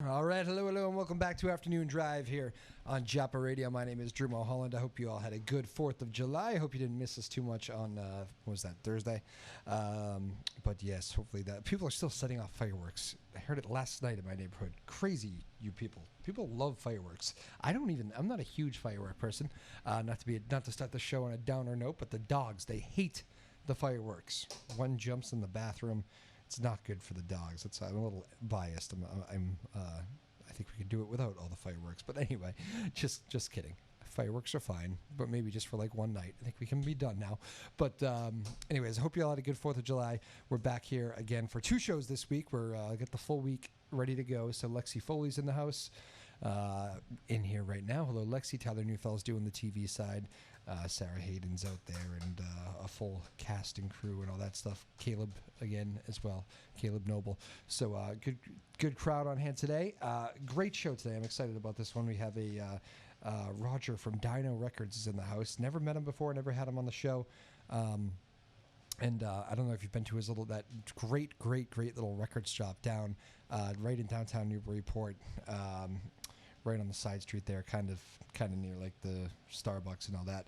All right, hello, and welcome back to Afternoon Drive here on Joppa Radio. My name is Drew Moholland. I hope you all had a good 4th of July. I hope you didn't miss us too much on, what was that, Thursday? But yes, hopefully that. People are still setting off fireworks. I heard it last night in my neighborhood. Crazy, you people. People love fireworks. I'm not a huge firework person. Not to start the show on a downer note, but the dogs, they hate the fireworks. One jumps in the bathroom. It's not good for the dogs. I'm a little biased. I think we could do it without all the fireworks. But anyway, just kidding. Fireworks are fine, but maybe just for like one night. I think we can be done now. But anyways, I hope you all had a good 4th of July. We're back here again for 2 shows this week. We're got the full week ready to go. So Lexi Foley's in the house, in here right now. Hello, Lexi. Tyler Neufield's doing the TV side. Sarah Hayden's out there, and a full cast and crew and all that stuff. Caleb again as well. Caleb Noble. So good crowd on hand today. Great show today. I'm excited about this one. We have a Roger from Dino Records is in the house. Never met him before. Never had him on the show. And I don't know if you've been to that great little record shop down right in downtown Newburyport, right on the side street there, kind of near like the Starbucks and all that.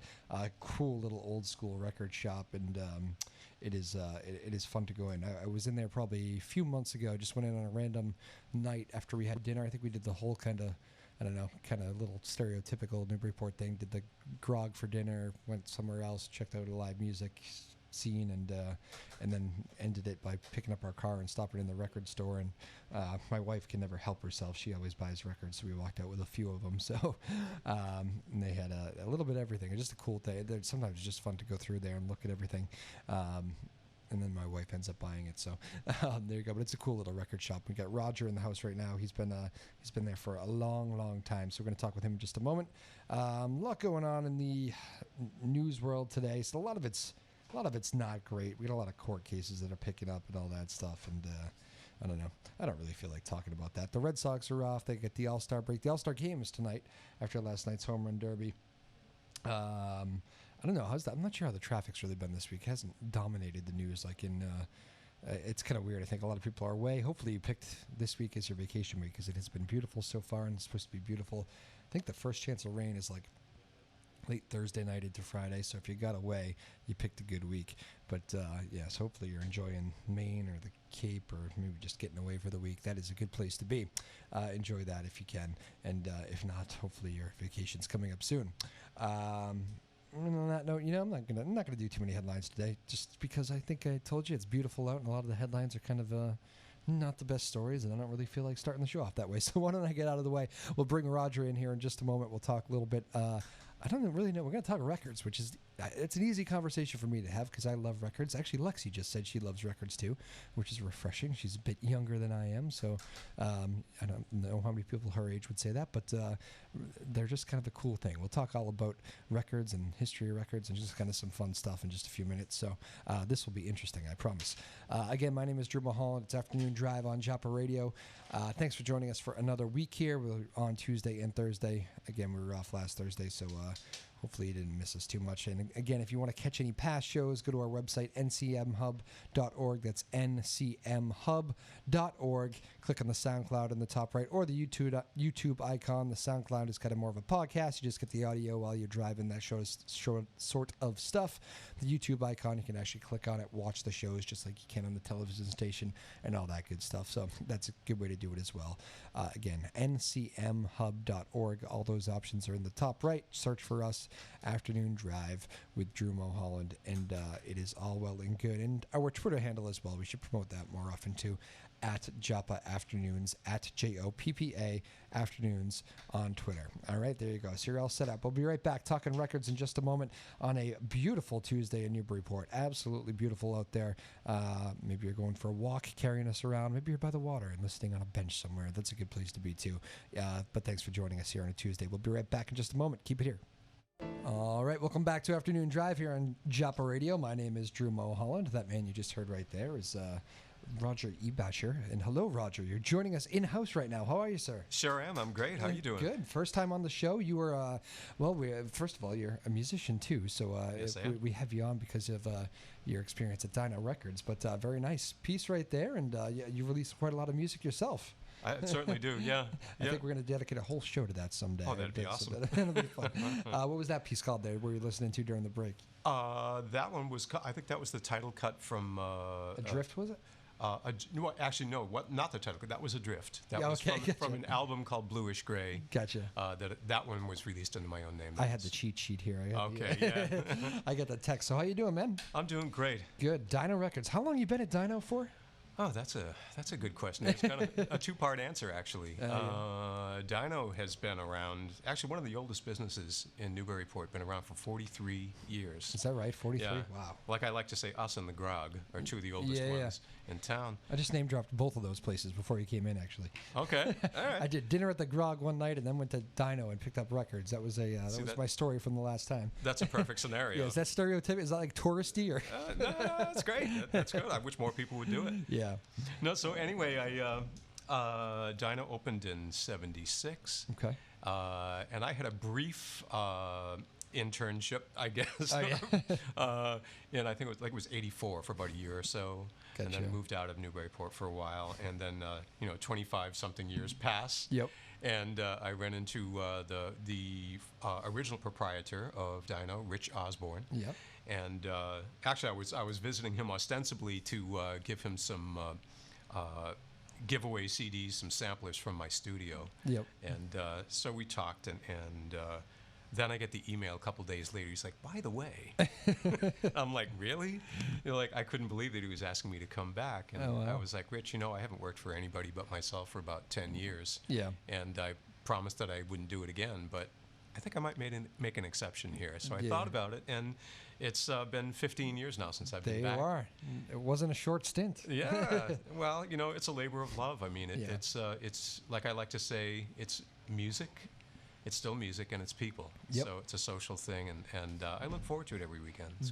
Cool little old school record shop, and it is fun to go in. I was in there probably a few months ago. Just went in on a random night after we had dinner. I think we did the whole kind of little stereotypical Newburyport thing. Did the grog for dinner, went somewhere else, checked out a live music scene, and then ended it by picking up our car and stopping in the record store. And my wife can never help herself. She always buys records, so we walked out with a few of them. So and they had a little bit of everything. It's just a cool thing. Sometimes it's just fun to go through there and look at everything. And then my wife ends up buying it. So there you go. But it's a cool little record shop. We got Roger in the house right now. He's been there for a long time. So we're going to talk with him in just a moment. A lot going on in the news world today. So a lot of it's not great. We got a lot of court cases that are picking up and all that stuff. And I don't know. I don't really feel like talking about that. The Red Sox are off. They get the All-Star break. The All-Star game is tonight after last night's home run derby. I don't know. I'm not sure how the traffic's really been this week. It hasn't dominated the news like in... it's kind of weird. I think a lot of people are away. Hopefully you picked this week as your vacation week because it has been beautiful so far, and it's supposed to be beautiful. I think the first chance of rain is like late Thursday night into Friday, so if you got away, you picked a good week. But yes, hopefully you're enjoying Maine or the Cape, or maybe just getting away for the week. That is a good place to be. Enjoy that if you can, and if not, hopefully your vacation's coming up soon. And on that note, I'm not gonna do too many headlines today, just because I think I told you it's beautiful out, and a lot of the headlines are kind of not the best stories, and I don't really feel like starting the show off that way. So why don't I get out of the way? We'll bring Roger in here in just a moment. We'll talk a little bit. I don't really know. We're going to talk records, which is it's an easy conversation for me to have because I love records. Actually, Lexi just said she loves records too, which is refreshing. She's a bit younger than I am, so I don't know how many people her age would say that, but they're just kind of a cool thing. We'll talk all about records and history of records and just kind of some fun stuff in just a few minutes. So this will be interesting, I promise. Again, my name is Drew Moholland. It's Afternoon Drive on Joppa Radio. Thanks for joining us for another week here. We're on Tuesday and Thursday. Again, we were off last Thursday, so hopefully you didn't miss us too much. And again, if you want to catch any past shows, go to our website, ncmhub.org. That's ncmhub.org. Click on the SoundCloud in the top right, or the YouTube icon. The SoundCloud is kind of more of a podcast. You just get the audio while you're driving. That shows sort of stuff. The YouTube icon, you can actually click on it, watch the shows just like you can on the television station, and all that good stuff. So that's a good way to do it as well. Again, ncmhub.org. All those options are in the top right. Search for us, Afternoon Drive with Drew Moholland, and it is all well and good. And our Twitter handle as well, we should promote that more often too, at Joppa Afternoons, at JOPPA Afternoons on Twitter. All right, there you go. So you're all set up. We'll be right back talking records in just a moment on a beautiful Tuesday in Newburyport. Absolutely beautiful out there. Maybe you're going for a walk, carrying us around. Maybe you're by the water and listening on a bench somewhere. That's a good place to be too. But thanks for joining us here on a Tuesday. We'll be right back in just a moment. Keep it here. All right, welcome back to Afternoon Drive here on Joppa Radio. My name is Drew Moholland. That man you just heard right there is Roger Ebacher. And hello, Roger. You're joining us in-house right now. How are you, sir? Sure am. I'm great. How are you doing? Good. First time on the show. You were, first of all, you're a musician too. So yes, I am. We have you on because of your experience at Dino Records. But very nice piece right there. And you released quite a lot of music yourself. I certainly do. Yeah. I think we're going to dedicate a whole show to that someday. Oh, that'd be awesome. That'll be fun. What was that piece called there? Were you listening to during the break? That one was. I think that was the title cut from. Adrift, was it? No, actually, no. What? Not the title. That was Adrift. That Yeah, was okay, gotcha. from an album called Bluish Gray. Gotcha. That one was released under my own name. I had the cheat sheet here. Yeah. I got the text. So how you doing, man? I'm doing great. Good. Dino Records. How long you been at Dino for? Oh, that's a good question. It's kind of a two-part answer, actually. Dino has been around, actually one of the oldest businesses in Newburyport, been around for 43 years. Is that right? 43? Yeah. Wow. Like I like to say, us and the Grog are two of the oldest ones in town. I just name dropped both of those places before you came in, actually. Okay. All right. I did dinner at the Grog one night and then went to Dino and picked up records. That was my story from the last time. That's a perfect scenario. Yeah, is that stereotypical? Is that like touristy or? No, that's great. That's good. I wish more people would do it. Yeah. No, so anyway, Dino opened in '76. Okay. And I had a brief internship, I guess. Oh, yeah. And I think it was '84 for about a year or so. Gotcha. And then moved out of Newburyport for a while. And then, 25-something years pass. Yep. And I ran into the original proprietor of Dino, Rich Osborne. Yep. And actually, I was visiting him ostensibly to give him some giveaway CDs, some samplers from my studio. Yep. And so we talked, and then I get the email a couple days later. He's like, "By the way," I'm like, "Really?" Like, I couldn't believe that he was asking me to come back. And wow. I was like, "Rich, I haven't worked for anybody but myself for about 10 years. Yeah. And I promised that I wouldn't do it again, but I think I might make an exception here." So I thought about it, and it's been 15 years now since I've been back. There you are. It wasn't a short stint. Yeah. Well, it's a labor of love. I mean, it's like I like to say, it's music. It's still music, and it's people. Yep. So it's a social thing, and I look forward to it every weekend. It's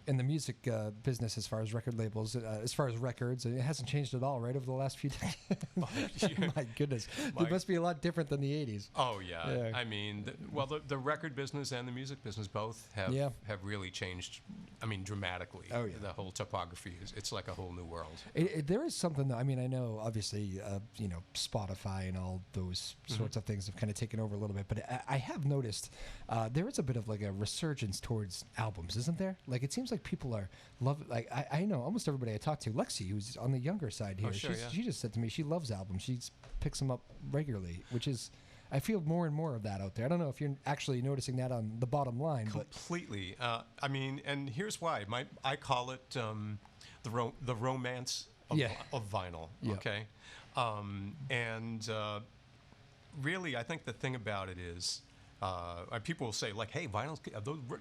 In the music business, as far as record labels, as far as records, it hasn't changed at all, right, over the last few decades? My goodness. It must be a lot different than the 80s. Oh, yeah. I mean, the record business and the music business both have really changed, dramatically. Oh, yeah. The whole topography, it's like a whole new world. There is something, I know, obviously, Spotify and all those sorts of things have kind of taken over a little bit, but I have noticed there is a bit of like a resurgence towards albums, isn't there? Like, it seems like people are like I know almost everybody I talk to. Lexi, who's on the younger side here, she just said to me she loves albums. She picks them up regularly, which is, I feel more and more of that out there. I don't know if you're actually noticing that on the bottom line. Completely. And here's why. I call it the romance of vinyl. Yeah. Okay. Really, I think the thing about it is, people will say, like, "Hey, vinyls,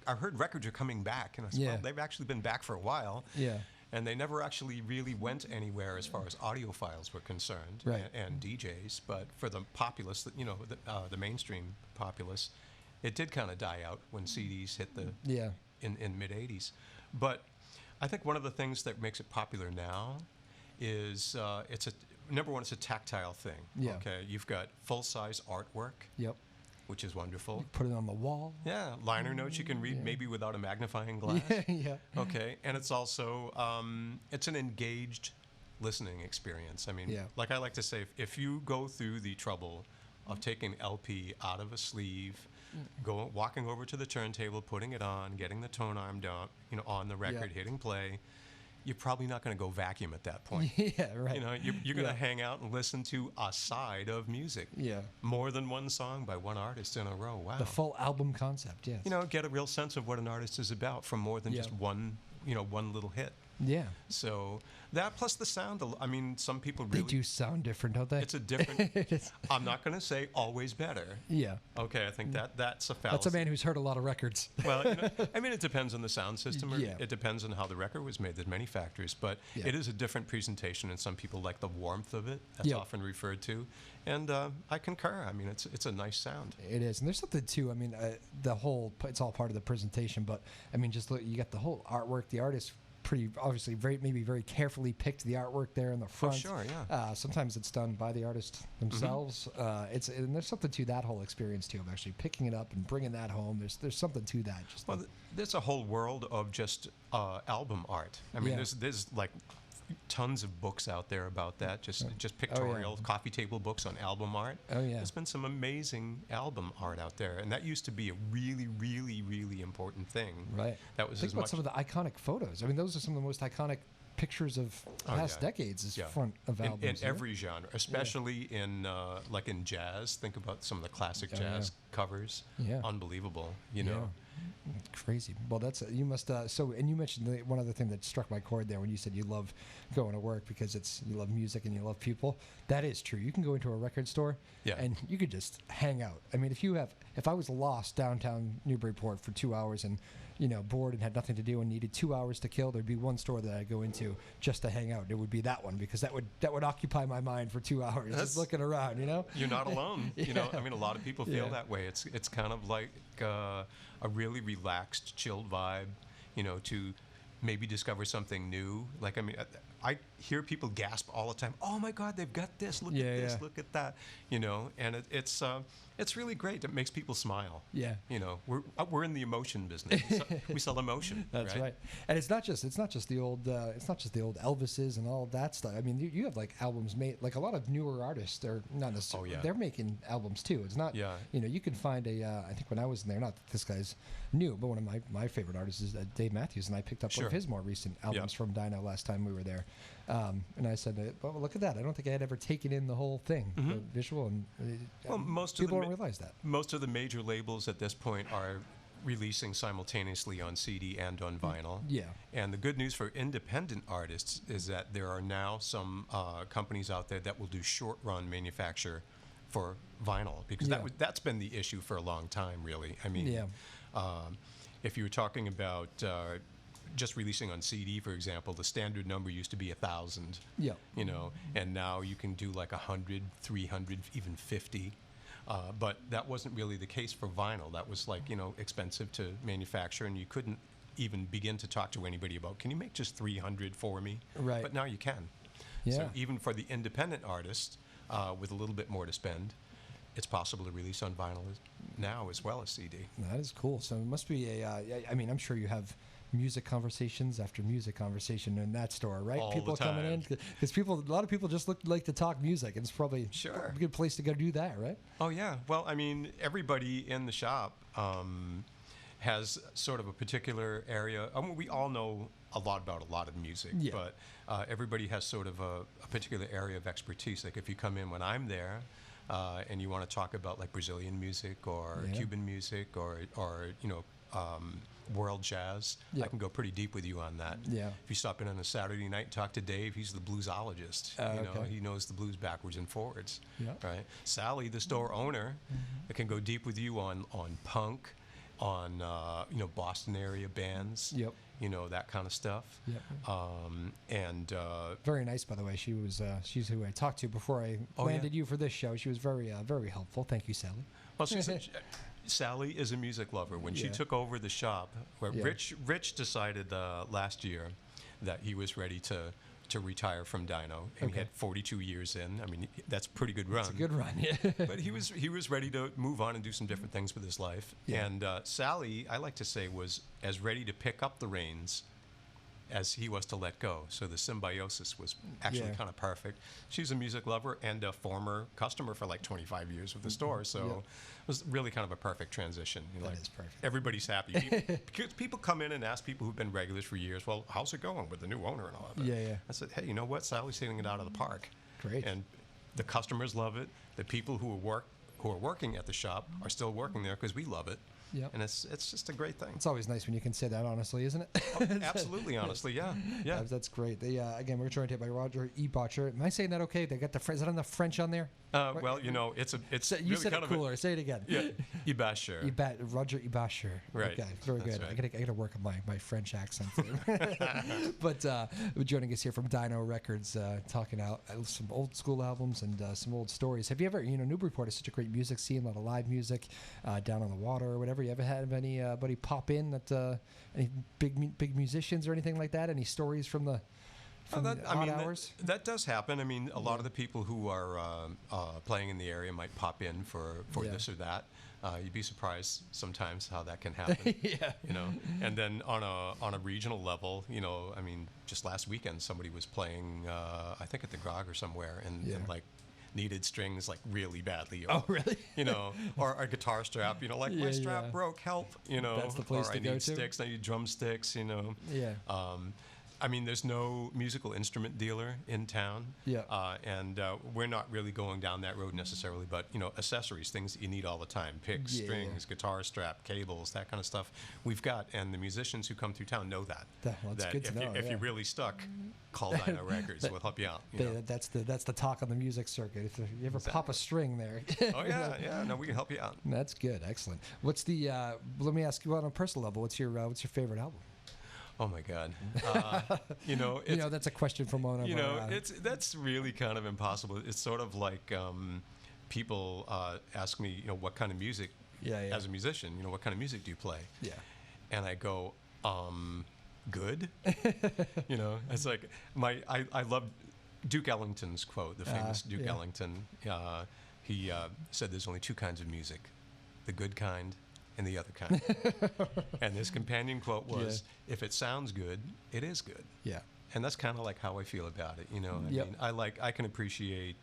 I heard records are coming back." And I said, well, they've actually been back for a while. Yeah. And they never actually really went anywhere as far as audiophiles were concerned, right, and DJs. But for the populace, the mainstream populace, it did kind of die out when CDs hit in mid '80s. But I think one of the things that makes it popular now is number one, it's a tactile thing. Yeah. Okay. You've got full-size artwork. Yep. Which is wonderful. You put it on the wall. Yeah. Liner notes you can read maybe without a magnifying glass. Yeah. Okay. And it's also it's an engaged listening experience. Like I like to say, if you go through the trouble of taking LP out of a sleeve, walking over to the turntable, putting it on, getting the tone arm down, on the record, hitting play, you're probably not going to go vacuum at that point. Yeah, right. You're going to hang out and listen to a side of music. Yeah. More than one song by one artist in a row. Wow. The full album concept, yes. Get a real sense of what an artist is about from more than just one little hit. Yeah. So that plus the sound, some people really... They do sound different, don't they? It's a different... I'm not going to say always better. Yeah. Okay, I think that's a fallacy. That's a man who's heard a lot of records. Well, it depends on the sound system. Or it depends on how the record was made. There's many factors, but it is a different presentation, and some people like the warmth of it. That's often referred to. And I concur. It's a nice sound. It is. And there's something, too. It's all part of the presentation, but, just look, you got the whole artwork, the artist... pretty obviously very carefully picked the artwork there in the front. Oh, sure, yeah. Sometimes it's done by the artist themselves. And there's something to that whole experience too, of actually picking it up and bringing that home. There's something to that. There's a whole world of just album art. There's like tons of books out there about that, just pictorial coffee table books on album art. Oh yeah, there's been some amazing album art out there, and that used to be a really, really, really important thing. Right. That was Think about some of the iconic photos. I mean, those are some of the most iconic pictures of past decades is front of albums. In every genre, especially in like in jazz. Think about some of the classic jazz covers. Yeah. Unbelievable, you know. Crazy. Well, that's you must. So, and you mentioned one other thing that struck my chord there when you said you love going to work because you love music and you love people. That is true. You can go into a record store and you could just hang out. I mean, if I was lost downtown Newburyport for 2 hours and bored and had nothing to do and needed 2 hours to kill, there'd be one store that I'd go into just to hang out. It would be that one because that would occupy my mind for 2 hours, just looking around. You're not alone. I mean, a lot of people feel that way. It's kind of like a really relaxed, chilled vibe. To maybe discover something new. Like, I mean, I hear people gasp all the time. Oh my God, they've got this. Look at this. Look at that. And it's really great. It makes people smile. Yeah. We're in the emotion business. We sell emotion. That's right. And it's not just the old Elvises and all of that stuff. I mean, you have like albums made, like a lot of newer artists. They're not necessarily. They're making albums too. It's not. Yeah. You can find I think when I was in there, not that this guy's new, but one of my favorite artists is Dave Matthews, and I picked up one of his more recent albums from Dino last time we were there. And I said, well, look at that. I don't think I had ever taken in the whole thing, the visual. And people don't realize that. Most of the major labels at this point are releasing simultaneously on CD and on vinyl. Yeah. And the good news for independent artists is that there are now some companies out there that will do short-run manufacture for vinyl, because that's been the issue for a long time, really. I mean, if you were talking about just releasing on CD, for example, the standard number used to be 1,000. Yeah. And now you can do like 100, 300, even 50. But that wasn't really the case for vinyl. That was like, expensive to manufacture, and you couldn't even begin to talk to anybody about, can you make just 300 for me? Right. But now you can. Yeah. So even for the independent artist, with a little bit more to spend, it's possible to release on vinyl now as well as CD. That is cool. So it must be I mean, I'm sure you have music conversations after music conversation in that store, right? All people the time. coming in, because a lot of people just like to talk music, and it's probably a good place to go do that, right? Oh yeah. Well, I mean, everybody in the shop has sort of a particular area. I mean, we all know a lot about a lot of music, but everybody has sort of a particular area of expertise. Like if you come in when I'm there, and you want to talk about like Brazilian music or Cuban music or world jazz, I can go pretty deep with you on that. Yeah. If you stop in on a Saturday night and talk to Dave, he's the bluesologist. He knows the blues backwards and forwards. Yeah. Right. Sally, the store owner, can go deep with you on punk, on Boston area bands. Yep. That kind of stuff. Yep. Very nice, by the way. She's who I talked to before I landed you for this show. She was very very helpful. Thank you, Sally. Well, Sally is a music lover. When she took over the shop, where Rich decided last year that he was ready to retire from Dino, and he had 42 years in. I mean, that's a pretty good run. It's a good run, yeah. But he was ready to move on and do some different things with his life. Yeah. And Sally, I like to say, was as ready to pick up the reins as he was to let go. So the symbiosis was actually kind of perfect. She's a music lover and a former customer for like 25 years with the store. So it was really kind of a perfect transition. That is perfect. Everybody's happy. Because people come in and ask people who've been regulars for years, well, how's it going with the new owner and all that? Yeah. I said, hey, you know what? Sally's hitting it out of the park. Great. And the customers love it. The people who are working at the shop are still working there because we love it. Yep. And it's just a great thing. It's always nice when you can say that honestly, isn't it? Oh, absolutely, honestly, yeah. That's great. Again, we're joined here by Roger Ebacher. Am I saying that okay? They got is that enough French on there? Well, it's you really said kind it cooler. Say it again. Yeah, Ebacher. Roger Ebacher. Right. Okay, very good. Right. I got to work on my French accent. But joining us here from Dino Records, talking out some old school albums and some old stories. Have you ever, Newburyport is such a great music scene, a lot of live music down on the water or whatever. You ever had anybody pop in that any big musicians or anything like that? Any stories from the hours? That does happen. I mean, a lot of the people who are playing in the area might pop in for this or that. You'd be surprised sometimes how that can happen. Yeah. You know, and then on a regional level, you know, I mean, just last weekend somebody was playing, I think at the Grog or somewhere, and like needed strings like really badly. Or, Oh, really? You know, or a guitar strap. You know, like my strap broke. Help. You know, that's the place or to I go need to. sticks. I need drumsticks. You know. Yeah. I mean, there's no musical instrument dealer in town, and we're not really going down that road necessarily. But you know, accessories, things that you need all the time: picks, strings, guitar strap, cables, that kind of stuff. We've got, and the musicians who come through town know that. Well, that's good to know. If you're really stuck, call Dino Records. We'll help you out. You know? That's the talk on the music circuit. If you ever pop a string there. Oh yeah. No, we can help you out. That's good. Excellent. What's the? Let me ask you on a personal level. What's your favorite album? Oh my God! You know, that's a question from one of that's really kind of impossible. It's sort of like people ask me, you know, what kind of music, as a musician, you know, what kind of music do you play? Yeah, and I go, good. You know, it's like I love Duke Ellington's quote, the famous Duke Ellington. He said, "There's only two kinds of music, the good kind and the other kind." And his companion quote was, if it sounds good, it is good. Yeah. And that's kind of like how I feel about it, you know. I mean, I can appreciate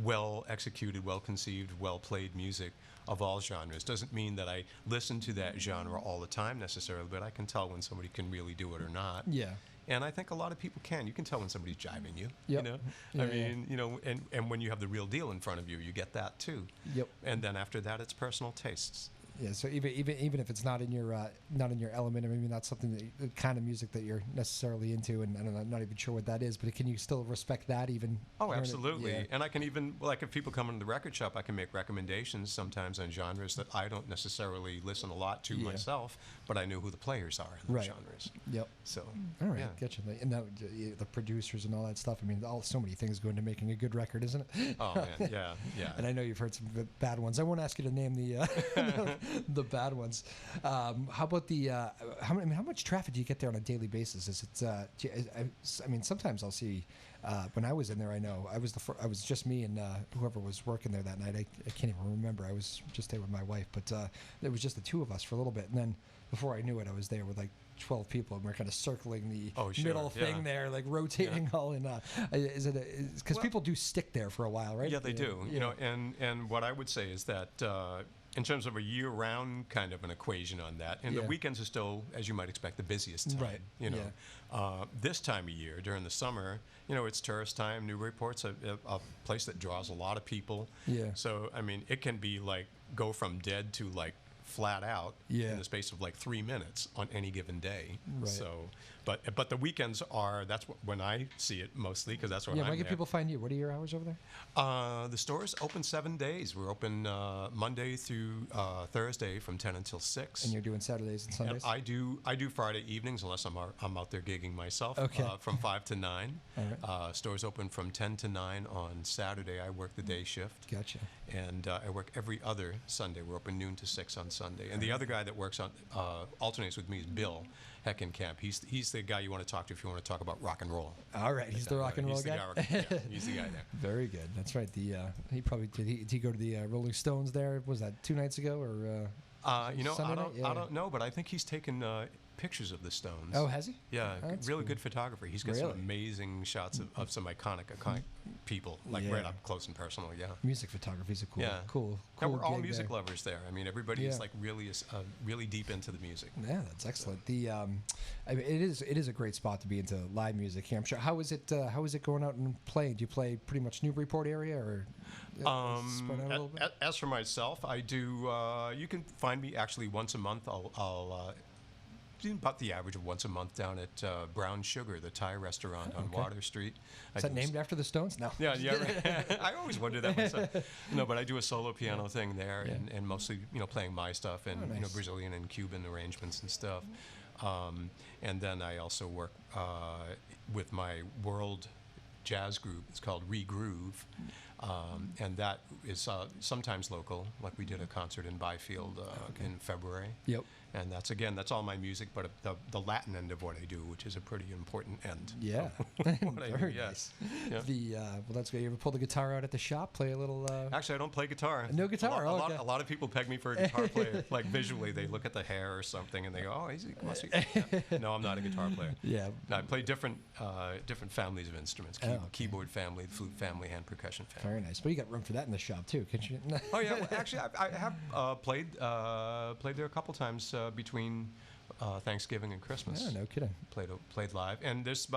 well executed, well conceived, well played music of all genres. Doesn't mean that I listen to that genre all the time necessarily, but I can tell when somebody can really do it or not. Yeah. And I think a lot of people can. You can tell when somebody's jiving you. You know, I mean, you know, and when you have the real deal in front of you, you get that too. Yep. And then after that, it's personal tastes. Yeah, so even if it's not in your element, or maybe not something the kind of music that you're necessarily into, and I'm not even sure what that is, but can you still respect that even? Oh, absolutely. Yeah. And I can even, like, if people come into the record shop, I can make recommendations sometimes on genres that I don't necessarily listen a lot to myself, but I know who the players are in those genres. Yep. So, all right, gotcha. And that, the producers and all that stuff. I mean, so many things go into making a good record, isn't it? Oh man, yeah. And I know you've heard some bad ones. I won't ask you to name the bad ones. How about how much traffic do you get there on a daily basis? Is it? I mean, sometimes I'll see. When I was in there, I know I was just me and whoever was working there that night. I can't even remember. I was just there with my wife, but it was just the two of us for a little bit, and then before I knew it, I was there with like 12 people, and we're kind of circling the middle thing there, like rotating all in. Is it because people do stick there for a while, right? Yeah, they do. You know, and what I would say is that. In terms of a year-round kind of an equation on that, and the weekends are still, as you might expect, the busiest time. Right. You know, this time of year during the summer, you know, it's tourist time. Newburyport's a place that draws a lot of people. Yeah. So I mean, it can be like go from dead to like flat out in the space of like 3 minutes on any given day. Right. So, but the weekends are when I see it mostly because that's when I'm where there. can people find you? What are your hours over there? The store's open 7 days. We're open Monday through Thursday from 10 until 6. And you're doing Saturdays and Sundays? And I do Friday evenings unless I'm out there gigging myself. Okay. From 5 to 9. All right. Store's open from 10 to 9 on Saturday. I work the day shift. Gotcha. And I work every other Sunday. We're open noon to 6 on Sunday. And the other guy that works on alternates with me is Bill Heckenkamp. He's the guy you want to talk to if you want to talk about rock and roll. All right, he's the rock and roll guy. He's the guy there. Very good. That's right. He probably did he go to the Rolling Stones there? Was that 2 nights ago or? You know, I don't know, but I think he's taken pictures of the Stones. Oh, has he? Yeah, really good photographer. He's got some amazing shots of some iconic people, like right up close and personal. Yeah, music photography is a cool. And we're all music lovers there. I mean, everybody is like really deep into the music. Yeah, that's excellent. I mean, it is a great spot to be into live music here. I'm sure. How is it going out and playing? Do you play pretty much Newburyport area or? As for myself, I do. You can find me actually once a month. I'll about the average of once a month down at Brown Sugar, the Thai restaurant on Water Street. Is that named after the Stones? No. Yeah. Right. I always wondered that myself. No, but I do a solo piano thing there, and mostly playing my stuff and nice. Brazilian and Cuban arrangements and stuff. And then I also work with my world jazz group. It's called Regroove. And that is sometimes local, like we did a concert in Byfield in February. Yep. And that's all my music, but the Latin end of what I do, which is a pretty important end. Yeah, very yeah. nice. Yeah. Well, that's good. You ever pull the guitar out at the shop, play a little? Actually, I don't play guitar. No guitar. A lot of people peg me for a guitar player. Like visually, they look at the hair or something and they go, "Oh, he must be." Yeah. No, I'm not a guitar player. Yeah. No, I play different families of instruments: keyboard family, flute family, and percussion family. Very nice. But you got room for that in the shop too, can't you? Oh yeah. Well, actually, I have played there a couple times between Thanksgiving and Christmas. Yeah, no kidding. Played live, and there's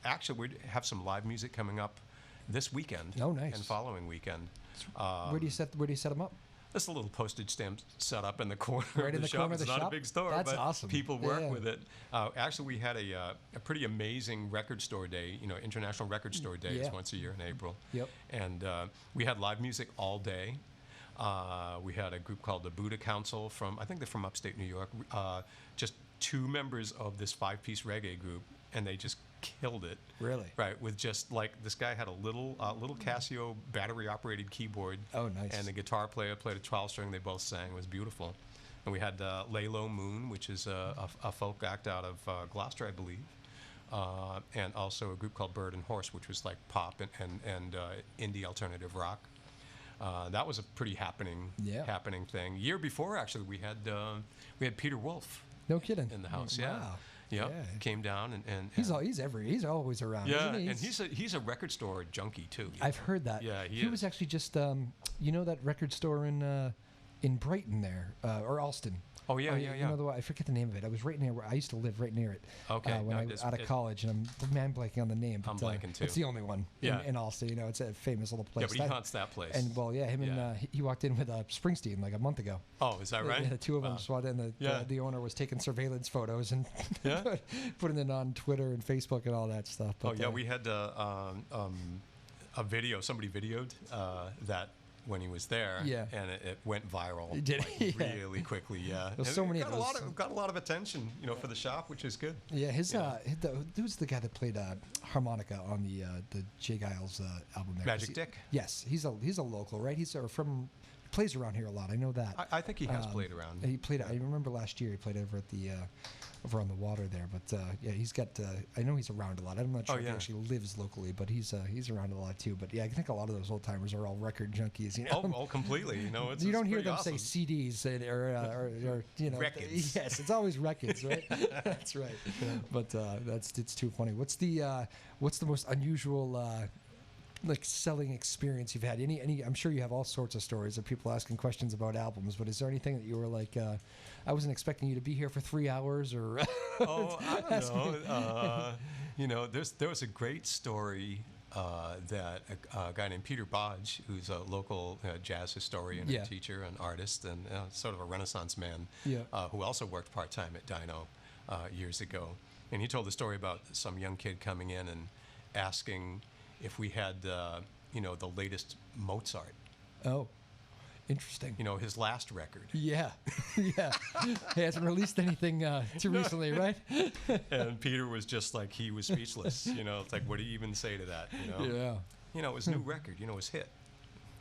actually we have some live music coming up this weekend. Oh, nice. And following weekend. Where do you set them up? There's a little postage stamp set up in the corner right of in the the shop. corner of the it's shop? Not a big store, That's but awesome. people work with it. Actually, we had a pretty amazing record store day. International Record Store Day is once a year in April. Yep. And we had live music all day. We had a group called the Buddha Council I think they're from upstate New York. Just 2 members of this 5-piece reggae group, and they just killed it. Really? Right, with just like this guy had a little Casio battery-operated keyboard. Oh, nice. And the guitar player played a 12-string. They both sang. It was beautiful. And we had Lalo Moon, which is a folk act out of Gloucester, I believe. And also a group called Bird and Horse, which was like pop and indie alternative rock. That was a pretty happening thing. Year before, actually, we had Peter Wolf. No kidding. In the house, Wow. Yeah. Came down and he's always around. Yeah, isn't he? and he's a record store junkie too. I've heard that. Yeah, he was actually just that record store in Brighton there or Alston. Oh yeah. You know the one, I forget the name of it. I was right near where I used to live, right near it. Okay. When I was out of college, and I'm blanking on the name. But, I'm blanking too. It's the only one in Alston. It's a famous little place. Yeah, but he haunts that place. And he walked in with Springsteen like a month ago. Oh, is that right? Yeah, the two of them just walked in. The owner was taking surveillance photos and putting it on Twitter and Facebook and all that stuff. But, we had a video. Somebody videoed that. When he was there, and it went viral really quickly. Yeah, there's so many. Got a lot of attention, for the shop, which is good. Yeah, who's the guy that played harmonica on the Jay Giles album there? Magic Dick. Yes, he's a local, right? He plays around here a lot. I know that. I think he has played around. He played. I remember last year he played over at the over on the water there. But he's got. I know he's around a lot. I'm not sure if he actually lives locally, but he's around a lot too. But yeah, I think a lot of those old timers are all record junkies. Oh, completely. You don't hear them say CDs or records. Yes, it's always records, right? That's right. But it's too funny. What's the most unusual selling experience you've had? Any I'm sure you have all sorts of stories of people asking questions about albums, but is there anything that you were like, I wasn't expecting you to be here for 3 hours, or I don't know. There was a great story that a guy named Peter Bodge, who's a local jazz historian and teacher and artist and sort of a Renaissance man, who also worked part-time at Dino years ago, and he told the story about some young kid coming in and asking if we had, the latest Mozart. Oh, interesting. His last record. Yeah. He hasn't released anything too recently, right? And Peter was just like, he was speechless. It's like, what do you even say to that? Yeah. It was new record. His hit.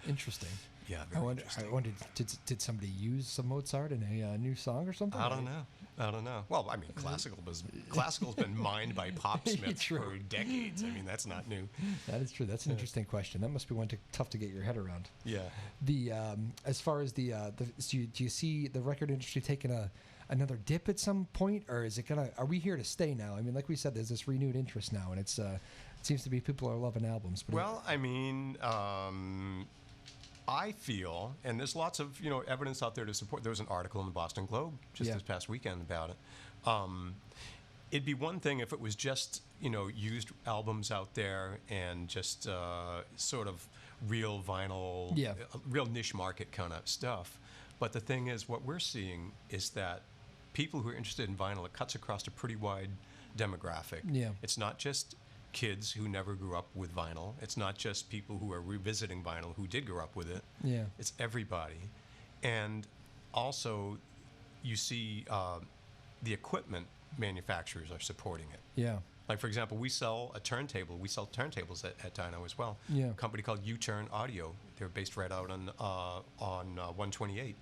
Interesting. Yeah, I wondered, did somebody use some Mozart in a new song or something? I don't know. Well, I mean, classical's been mined by popsmiths for decades. I mean, that's not new. That is true. That's an interesting question. That must be one tough to get your head around. Yeah. As far as do you see the record industry taking another dip at some point, or is it are we here to stay now? I mean, like we said, there's this renewed interest now, and it seems to be people are loving albums. But I mean. I feel, and there's lots of evidence out there to support. There was an article in the Boston Globe just this past weekend about it. It'd be one thing if it was just used albums out there and just sort of real vinyl, real niche market kind of stuff. But the thing is, what we're seeing is that people who are interested in vinyl, it cuts across a pretty wide demographic. Yeah. It's not just kids who never grew up with vinyl. It's not just people who are revisiting vinyl who did grow up with it. Yeah. It's everybody. And also, you see the equipment manufacturers are supporting it. Yeah. Like, for example, we sell a turntable. We sell turntables at Dino as well. Yeah. A company called U-Turn Audio. They're based right out on 128.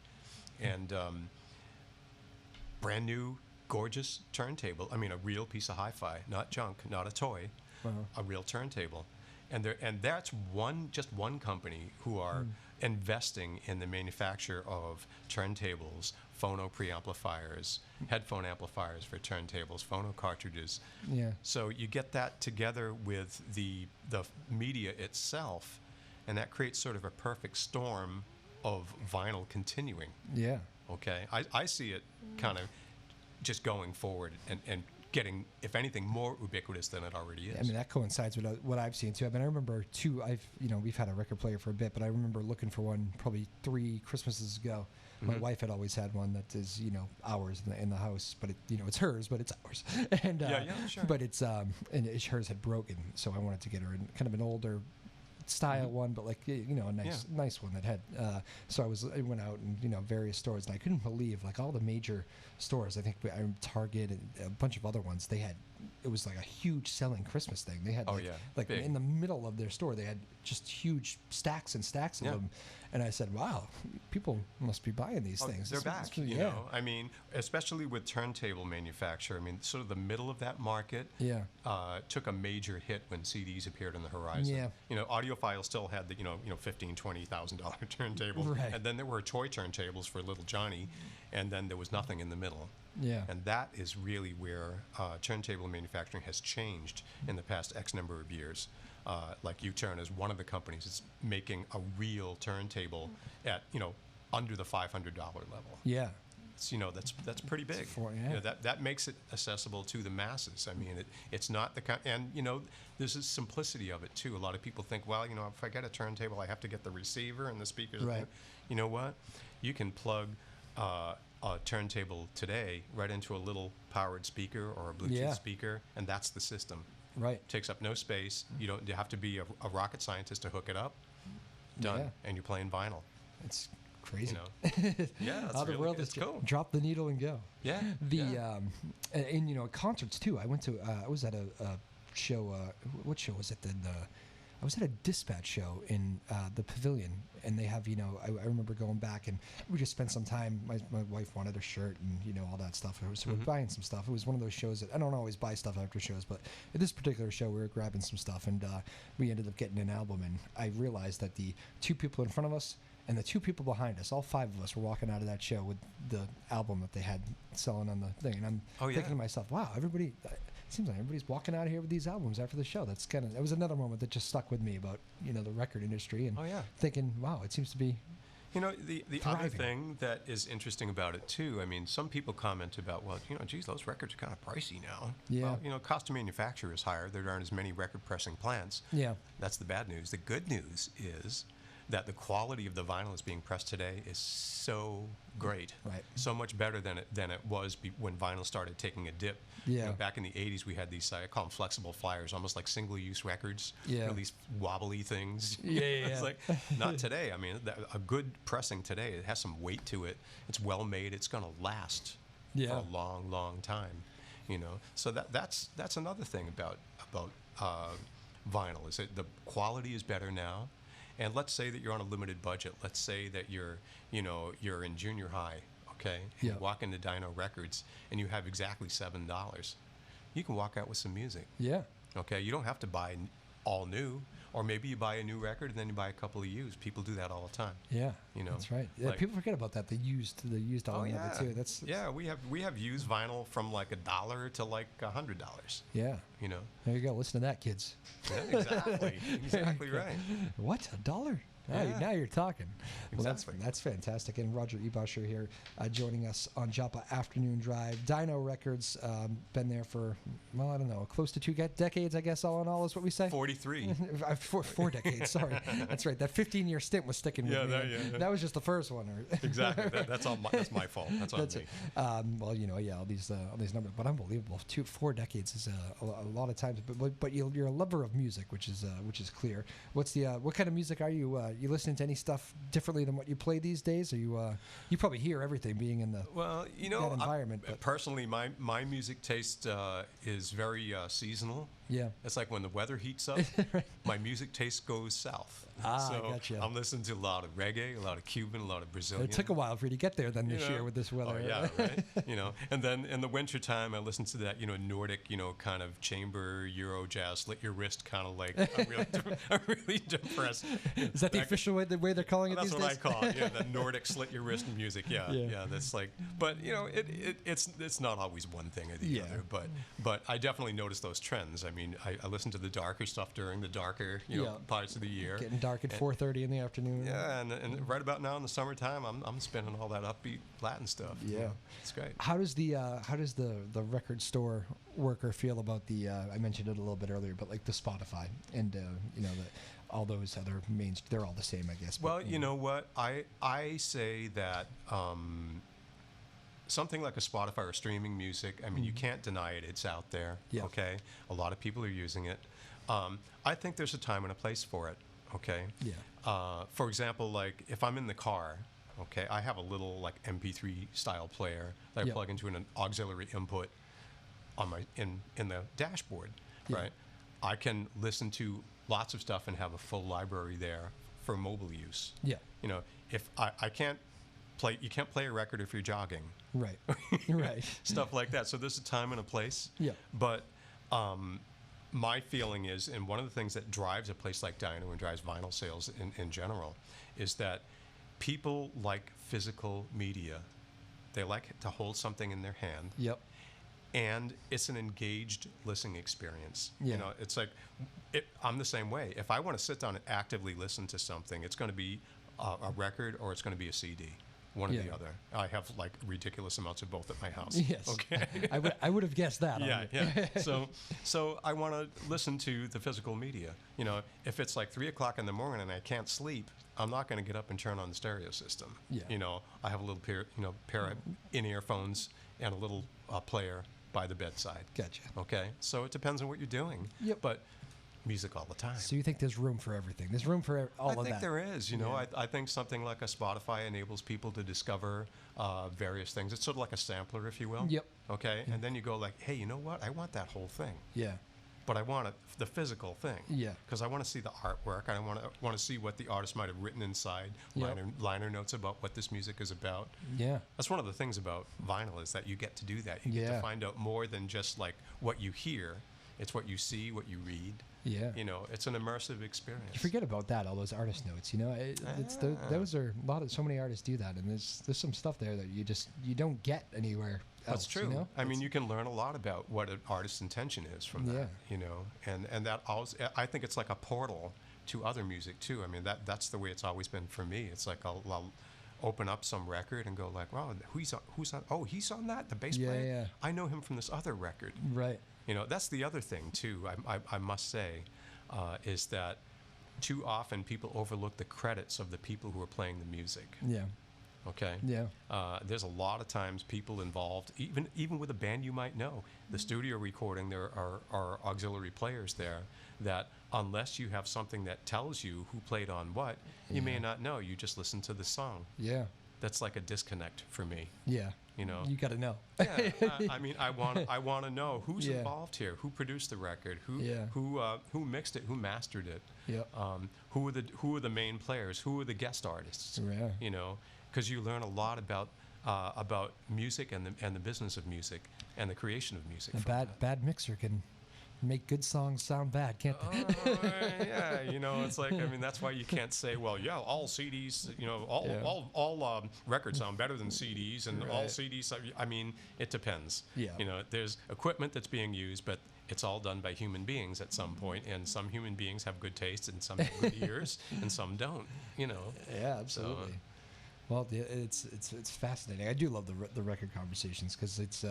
And brand new, gorgeous turntable. I mean, a real piece of hi-fi, not junk, not a toy, a real turntable. And that's just one company who are investing in the manufacture of turntables, phono preamplifiers, headphone amplifiers for turntables, phono cartridges. Yeah. So you get that together with the media itself, and that creates sort of a perfect storm of vinyl continuing. Yeah. Okay, I see it kind of just going forward and getting, if anything, more ubiquitous than it already is. I mean, that coincides with what I've seen too. I mean, I remember we've had a record player for a bit, but I remember looking for one probably 3 Christmases ago. My wife had always had one that is, ours in the house, but it's hers, but it's ours. And sure. But it's hers had broken, so I wanted to get her kind of an older style one, but like a nice one that had. So I went out and various stores, and I couldn't believe like all the major stores. I think Target and a bunch of other ones. It was like a huge selling Christmas thing. They had like big. in the middle of their store, they had just huge stacks and stacks of them. And I said, wow, people must be buying these things. They're back, you know. I mean, especially with turntable manufacture. I mean, sort of the middle of that market took a major hit when CDs appeared on the horizon. Yeah. Audiophile still had the, $15,000, $20,000 turntable. Right. And then there were toy turntables for little Johnny, and then there was nothing in the middle. Yeah. And that is really where turntable manufacturing has changed in the past X number of years. Like U-Turn is one of the companies that's making a real turntable at, under the $500 level. Yeah. It's, that's pretty big. That makes it accessible to the masses. I mean, it's not the kind, and there's a simplicity of it too. A lot of people think, well, if I get a turntable, I have to get the receiver and the speakers. Right. You know what? You can plug a turntable today right into a little powered speaker or a Bluetooth speaker, and that's the system. Right. Takes up no space. You have to be a rocket scientist to hook it up. Done. And you're playing vinyl. It's crazy. Yeah, how the world is cool. Drop the needle and go. Yeah. And concerts too. I went to I was at a show. What show was it? I was at a Dispatch show in the Pavilion, and they have I remember going back, and we just spent some time. My wife wanted a shirt and all that stuff, so we're buying some stuff. It was one of those shows that I don't always buy stuff after shows, but at this particular show we were grabbing some stuff, and we ended up getting an album. And I realized that the 2 people in front of us and the 2 people behind us, all 5 of us, were walking out of that show with the album that they had selling on the thing. And I'm thinking to myself, wow, everybody. It seems like everybody's walking out of here with these albums after the show. That was another moment that just stuck with me about the record industry and thinking, wow, it seems to be the thriving. other thing that is interesting about it too. I mean, some people comment about, well, geez, those records are kind of pricey now. Yeah. Well, cost of manufacture is higher. There aren't as many record pressing plants. Yeah. That's the bad news. The good news is that the quality of the vinyl that's being pressed today is so great, so much better than it was when vinyl started taking a dip. Yeah. Back in the 80s, we had these, I call them flexible flyers, almost like single-use records. Yeah. These wobbly things. Yeah. It's like, not today. I mean, a good pressing today, it has some weight to it. It's well made. It's going to last for a long, long time. So that's another thing about vinyl is that the quality is better now. And let's say that you're on a limited budget. Let's say that you're in junior high, okay? And you walk into Dino Records and you have exactly $7. You can walk out with some music. Yeah. Okay, you don't have to buy all new, or maybe you buy a new record and then you buy a couple of used. People do that all the time. Yeah. That's right. Yeah, like, people forget about that. The used element of it too. That's we have used vinyl from like $1 to like $100. Yeah. There you go. Listen to that, kids. Yeah, exactly right. What, $1? Now you're talking. Exactly. Well, that's fantastic. And Roger Ebacher here joining us on Joppa Afternoon Drive. Dino Records, been there for, well, I don't know, close to 2 decades, I guess, all in all is what we say? 43. 4 decades, sorry. That's right. That 15-year stint was sticking with me. That was just the first one. Exactly. That's my fault. That's on me. Well, all these numbers, but unbelievable. 4 decades is a lot of times. But you're a lover of music, which is clear. What kind of music are you? You listening to any stuff differently than what you play these days? Or you probably hear everything being in that environment. Personally, my music taste is very seasonal. Yeah. It's like when the weather heats up, my music taste goes south. I So gotcha. I'm listening to a lot of reggae, a lot of Cuban, a lot of Brazilian. It took a while for you to get there then this year with this weather. Oh, yeah, right. And then in the wintertime, I listen to that, Nordic, kind of chamber, Euro jazz, slit your wrist kind of like, I'm really depressed. Is that the official way they're calling it these days? That's what I call it, the Nordic slit your wrist music, yeah, that's like, but, it's not always one thing or the other, but I definitely notice those trends. I mean, I listen to the darker stuff during the darker, parts of the year. Getting dark at 4:30 in the afternoon. Yeah, and right about now in the summertime, I'm spinning all that upbeat Latin stuff. Yeah, it's great. How does the record store worker feel about the? I mentioned it a little bit earlier, but like the Spotify and all those other they're all the same, I guess. Well, you know what? I say that something like a Spotify or streaming music, I mean, you can't deny it. It's out there, okay? A lot of people are using it. I think there's a time and a place for it, okay? Yeah. For example, like if I'm in the car, okay, I have a little like MP3 style player that I plug into an auxiliary input on my in the dashboard, right? I can listen to lots of stuff and have a full library there for mobile use. Yeah. If I can't play, you can't play a record if you're jogging. Right. Right. Stuff like that. So there's a time and a place. Yeah. But my feeling is, and one of the things that drives a place like Dino and drives vinyl sales in general, is that people like physical media. They like to hold something in their hand. Yep. And it's an engaged listening experience. Yeah. It's like, I'm the same way. If I want to sit down and actively listen to something, it's going to be a record or it's going to be a CD. One or the other. I have like ridiculous amounts of both at my house. Yes. Okay. I would have guessed that. Yeah. So I want to listen to the physical media. If it's like 3 o'clock in the morning and I can't sleep, I'm not going to get up and turn on the stereo system. Yeah. I have a little pair of in-ear phones and a little player by the bedside. Gotcha. Okay. So it depends on what you're doing. Yep. But music all the time. So you think there's room for everything? There's room for all of that? I think there is. I think something like a Spotify enables people to discover various things. It's sort of like a sampler, if you will. Yep. Okay. And then you go like, hey, you know what? I want that whole thing. Yeah. But I want the physical thing. Yeah. Because I want to see the artwork. I want to see what the artist might have written inside. Yep. Liner notes about what this music is about. Yeah. That's one of the things about vinyl is that you get to do that. You get to find out more than just like what you hear. It's what you see, what you read. Yeah. It's an immersive experience. You forget about that, all those artist notes. Those are so many artists do that, and there's some stuff there that you don't get anywhere else. That's true. I mean, you can learn a lot about what an artist's intention is from that. And that always, I think it's like a portal to other music too. I mean, that's the way it's always been for me. It's like I'll open up some record and go like, wow, who's on? Oh, he's on that, the bass player. Yeah. I know him from this other record. Right. That's the other thing too. I must say, is that too often people overlook the credits of the people who are playing the music. Yeah. Okay. Yeah. There's a lot of times people involved, even with a band you might know. The studio recording, there are auxiliary players there that unless you have something that tells you who played on what, you may not know. You just listen to the song. Yeah. That's like a disconnect for me. Yeah. You got to know. Yeah. I mean, I want to know who's involved here, who produced the record, who mixed it, who mastered it. Yeah. Who are the main players, who are the guest artists. Yeah. Because you learn a lot about music and the business of music and the creation of music. A bad mixer can make good songs sound bad, can't they? Yeah, it's like, I mean, that's why you can't say, well, yeah, all CDs, all records sound better than CDs, and all CDs. I mean, it depends. Yeah. There's equipment that's being used, but it's all done by human beings at some point, and some human beings have good taste, and some have good ears, and some don't. Yeah, absolutely. Well, it's fascinating. I do love the record conversations because it's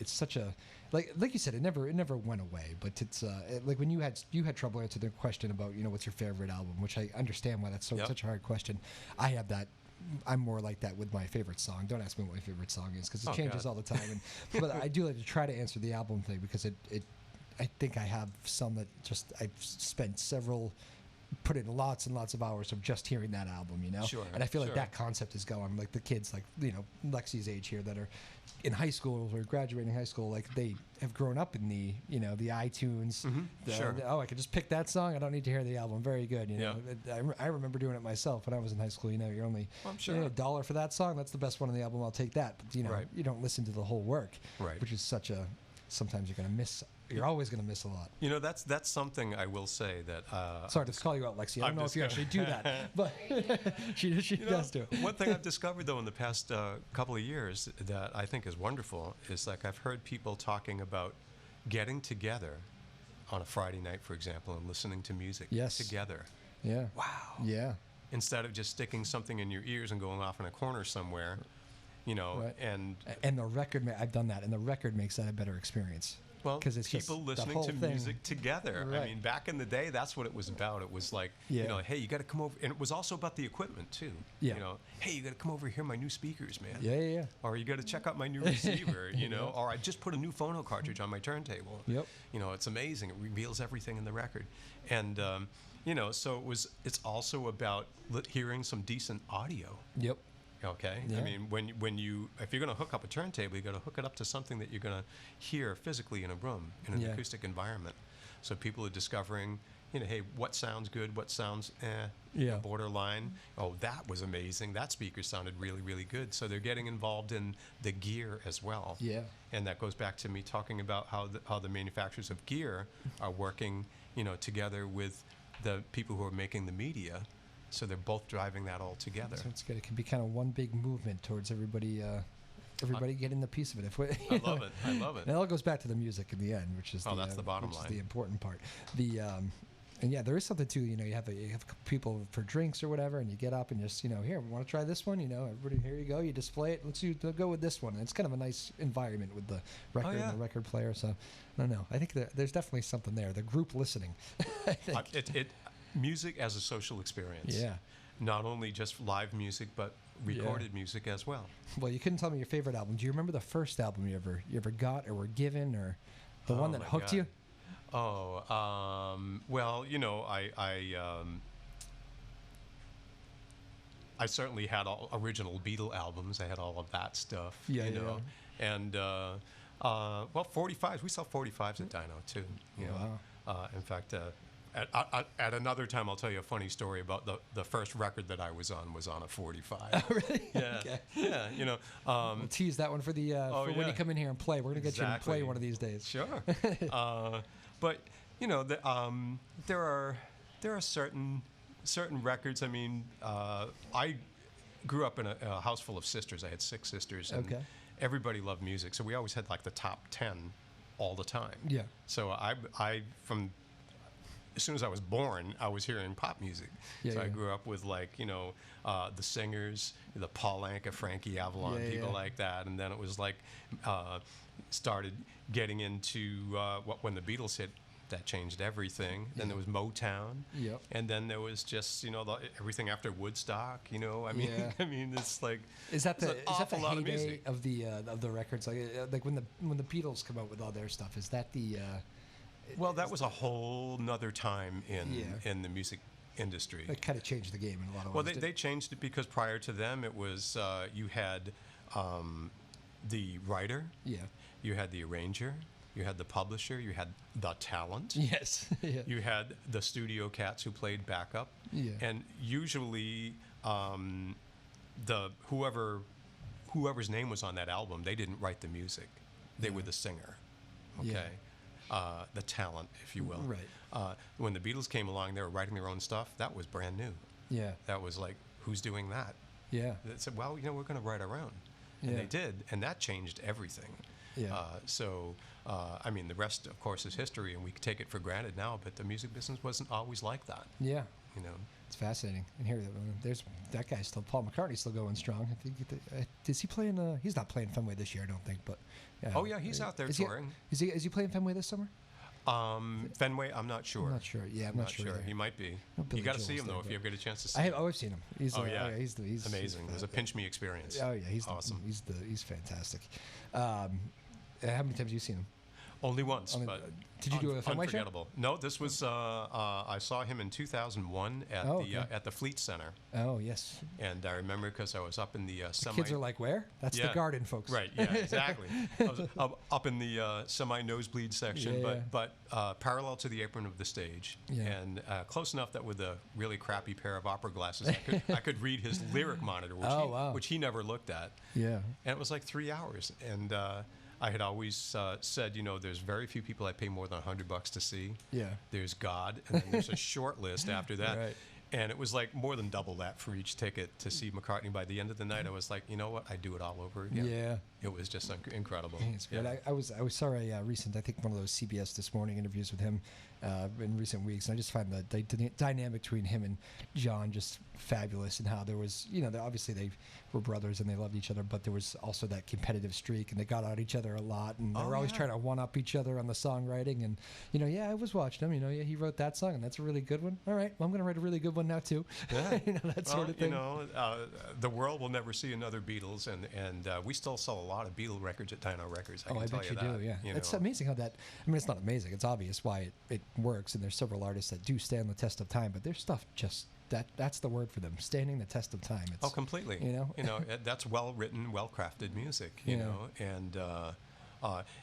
such a like you said, it never went away. But it's like when you had trouble answering the question about what's your favorite album, which I understand why that's such a hard question. I have that. I'm more like that with my favorite song. Don't ask me what my favorite song is because it changes all the time. But I do like to try to answer the album thing because I think I have some that just I've spent several put in lots and lots of hours of just hearing that album, you know? Sure, and I feel like sure. that concept is going. Like the kids, like, you know, Lexi's age here that are in high school or graduating high school, like they have grown up in the, you know, the iTunes. Sure. Oh, I could just pick that song. I don't need to hear the album. Very good. You know, I remember doing it myself when I was in high school. You know, you're only $1 for that song. That's the best one on the album. I'll take that. But, you know, you don't listen to the whole work, which is such a, sometimes you're going to miss. You're always going to miss a lot. You know, that's something I will say that. Sorry to call you out, Lexi. I don't know if you actually do that, but she does do it. One thing I've discovered, though, in the past couple of years that I think is wonderful is, like, I've heard people talking about getting together on a Friday night, for example, and listening to music together. Yeah. Wow. Yeah. Instead of just sticking something in your ears and going off in a corner somewhere, you know, and the record. I've done that, and the record makes that a better experience. Well, because it's people listening to music together. I mean, back in the day, that's what it was about. It was like, you know, hey, you got to come over. And it was also about the equipment, too. You know, hey, you got to come over and hear my new speakers, man. Yeah. Or you got to check out my new receiver, you know. Or I just put a new phono cartridge on my turntable. You know, it's amazing. It reveals everything in the record. And, you know, so it's also about hearing some decent audio. Okay. I mean, if you're going to hook up a turntable, you got to hook it up to something that you're going to hear physically in a room, in an acoustic environment. So people are discovering, you know, hey, what sounds good, what sounds borderline. Oh, that was amazing. That speaker sounded really, really good. So they're getting involved in the gear as well. And that goes back to me talking about how the manufacturers of gear are working, you know, together with the people who are making the media. So they're both driving that all together. So it's good. It can be kind of one big movement towards everybody getting the piece of it. I love it. I love it. And it all goes back to the music in the end, which is that's the bottom line. Is the important part. And yeah, there is something too. You know, you have people for drinks or whatever, and you get up and just, you know, here, want to try this one? You know, everybody, here you go. You display it. Let's go with this one. And it's kind of a nice environment with the record and the record player. So I don't know. I think there's definitely something there. The group listening. I think. Music as a social experience. Yeah. Not only just live music, but recorded music as well. Well, you couldn't tell me your favorite album. Do you remember the first album you ever got or were given, or the one that hooked you? Oh, well, you know, I certainly had all original Beatle albums. I had all of that stuff. You know. And well, 45s. We saw 45s at Dino too. You know. In fact. At another time, I'll tell you a funny story about the first record that I was on a 45. Oh, really? Yeah. Okay. Yeah, you know. We'll tease that one for when you come in here and play. We're going to get you to play one of these days. Sure. But, you know, there are certain records. I mean, I grew up in a house full of sisters. I had 6 sisters. And everybody loved music. So we always had, like, the top 10 all the time. Yeah. So I from... As soon as I was born, I was hearing pop music. I grew up with, like, you know, the singers, the Paul Anka, Frankie Avalon, people like that. And then it was like, started getting into when the Beatles hit, that changed everything. Then there was Motown. And then there was just, you know, everything after Woodstock, you know. I mean, I mean, it's like, is that the heyday of the records? Like when the Beatles come out with all their stuff, is that the... Well, that was a whole nother time in the music industry. It kind of changed the game in a lot of ways. Well, they changed it because prior to them, it was you had the writer, you had the arranger, you had the publisher, you had the talent, you had the studio cats who played backup, and usually whoever's name was on that album, they didn't write the music; they were the singer. Okay. The talent, if you will. Right. When the Beatles came along, they were writing their own stuff. That was brand new. Yeah. That was like, who's doing that? Yeah. They said, well, you know, we're going to write our own. And they did, and that changed everything. Yeah. I mean, the rest, of course, is history, and we take it for granted now, but the music business wasn't always like that. Yeah. You know. It's fascinating. And here, there's that guy still, Paul McCartney's still going strong. I think is he playing? He's not playing Fenway this year, I don't think. But oh yeah, he's out there touring. Is he playing Fenway this summer? Fenway, I'm not sure. I'm not sure. Yeah, I'm not sure. He might be. You got to see him though if you ever get a chance to see him. I've seen him. He's he's amazing. It was a pinch me experience. Oh yeah, he's awesome. He's fantastic. How many times have you seen him? Only once, but did you do a Fenway show? Unforgettable. No, this was I saw him in 200001 at the Fleet Center. Oh yes. And I remember because I was up in the semi. Kids are like, where? That's the Garden, folks. Right. Yeah. Exactly. I was up in the semi nosebleed section, but parallel to the apron of the stage, and close enough that with a really crappy pair of opera glasses, I could read his lyric monitor, which he never looked at. Yeah. And it was like 3 hours, and. I had always said, there's very few people I pay more than $100 to see. Yeah. There's God, and then there's a short list after that. Right. And it was like more than double that for each ticket to see McCartney. By the end of the night, I was like, you know what? I'd do it all over again. Yeah. It was just incredible. It's great. Yeah. I saw a recent, I think one of those CBS This Morning interviews with him in recent weeks, and I just find the dynamic between him and John just fabulous, and how there was, obviously they were brothers and they loved each other, but there was also that competitive streak, and they got at each other a lot, and they were always trying to one-up each other on the songwriting, and, I was watching him, he wrote that song, and that's a really good one. All right, well, I'm going to write a really good one now, too. Yeah. That sort of thing. The world will never see another Beatles, and we still sell a lot of Beatle records at Dino Records. I bet you do, yeah. It's amazing how that, it's not amazing. It's obvious why it works, and there's several artists that do stand the test of time, but their stuff just, that's the word for them, standing the test of time. It's, completely. That's well-written, well-crafted music, you know, and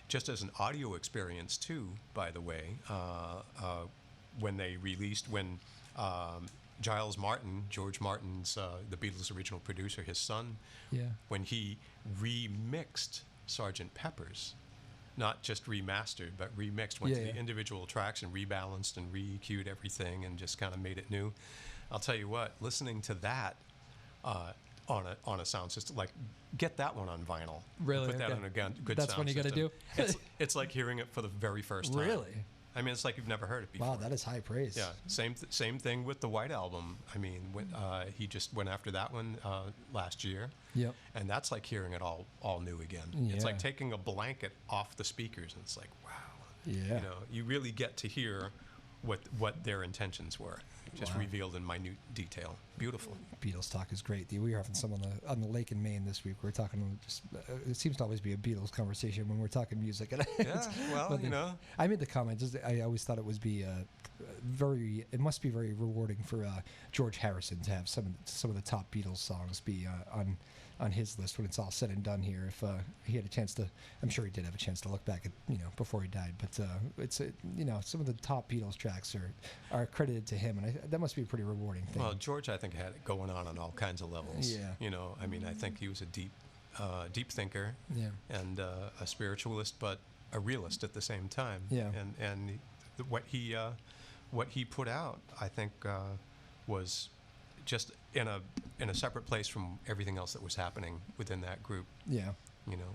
just as an audio experience, too, by the way, when Giles Martin, George Martin's, the Beatles' original producer, his son, when he remixed Sgt. Pepper's, not just remastered, but remixed, went to the individual tracks and rebalanced and re-EQ'd everything and just kind of made it new. I'll tell you what, listening to that on a sound system, like, get that one on vinyl. Really? Put that on a good sound system. That's what you got to do? It's like hearing it for the very first time. Really? I mean, it's like you've never heard it before. Wow, that is high praise. Yeah, same thing with the White Album. I mean, he just went after that one last year. Yep. And that's like hearing it all new again. Yeah. It's like taking a blanket off the speakers, and it's like, wow. Yeah. You really get to hear what their intentions were, just revealed in minute detail. Beautiful. Beatles talk is great. We were having some on the lake in Maine this week. We were talking just. It seems to always be a Beatles conversation when we're talking music. I made the comment. I always thought it would be it must be very rewarding for George Harrison to have some of the top Beatles songs be on his list when it's all said and done here. If he had a chance to, I'm sure he did have a chance to look back at, before he died, but it's some of the top Beatles tracks are credited to him, and that must be a pretty rewarding thing. Well, George, I think, had it going on all kinds of levels. Yeah. I mean, I think he was a deep thinker and a spiritualist, but a realist at the same time. Yeah. And what he put out, I think, was just in a separate place from everything else that was happening within that group. Yeah.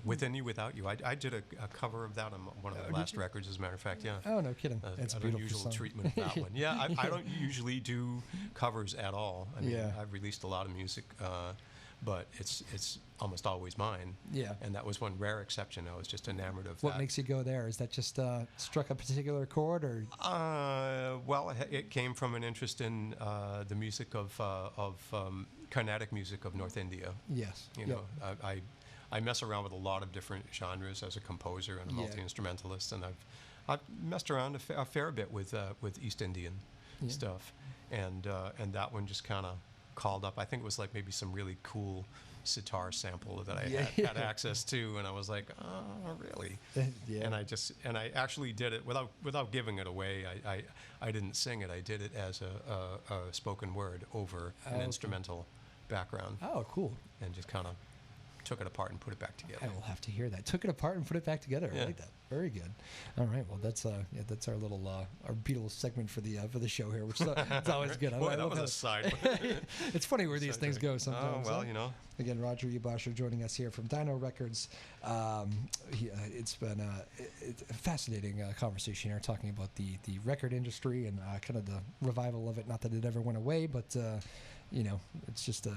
Within You, Without You. I did a cover of that on one of the last records, as a matter of fact. Yeah. Oh, no kidding. That's a beautiful unusual song. Treatment of that one. Yeah, I don't usually do covers at all. I mean, I've released a lot of music, but it's almost always mine. Yeah. And that was one rare exception. I was just enamored of that. What makes you go there? Is that just struck a particular chord, or? Well, it came from an interest in the music of Carnatic music of North India. Yes. I mess around with a lot of different genres as a composer and a multi-instrumentalist, and I've messed around a fair bit with East Indian stuff, and that one just kind of called up. I think it was like maybe some really cool sitar sample that I had access to, and I was like, oh, really? And I actually did it without giving it away. I didn't sing it. I did it as a spoken word over an instrumental background. Oh, cool. And just kind of took it apart and put it back together. I will have to hear that. Took it apart and put it back together. I like that. Very good. All right. Well, that's our little our Beatles segment for the show here, which is it's always good. Boy, that was a side. It's funny where these things go sometimes. Oh well, Again, Roger Ebacher joining us here from Dino Records. It's been a fascinating conversation here, talking about the record industry and kind of the revival of it. Not that it ever went away, but. It's just